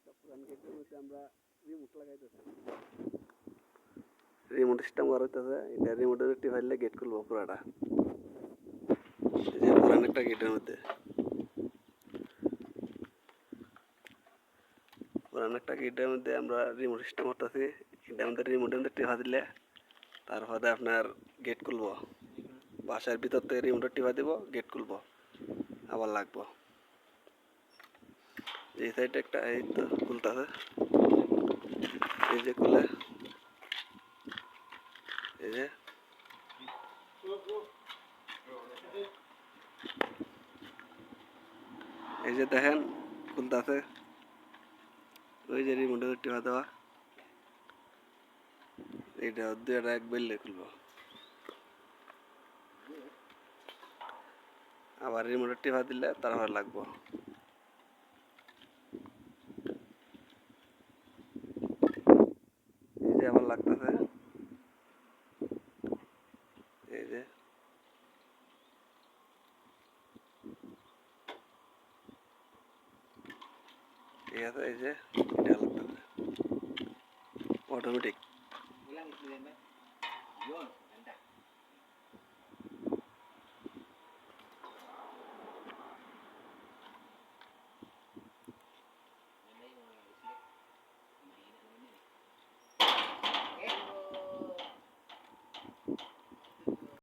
একটা পুরান গেটের মধ্যে আমরা রিমোট লাগাইতেছি। রিমোট সিস্টেম করা হইতেছে। এটা রিমোটের টিপাইলে গেট খুলবো পুরাটা। এই যে পুরান একটা গেটের মধ্যে আমরা রিমোট সিস্টেম করতেছি। এটা আমাদের রিমোটের মধ্যে টিপা দিলে তারপরে আপনার গেট খুলবো। বাসার ভিতর থেকে রিমোটের টিপা দিব, গেট খুলবো, আবার লাগবো। এই সাইডে একটা এই তো খুলতেছে, এই যে খুলে, এই যে দেখেন খুলতেছে। ওই যে রিমোটের টিপা দেওয়া, এইটা দুইটা এক বেললে খুলবো। আবার রিমোটের টিপা দিলে তারপর লাগবো। এই যে আবার লাগতেছে, এই যে ঠিক আছে। এই যে এটা লাগতেছে অটোমেটিক।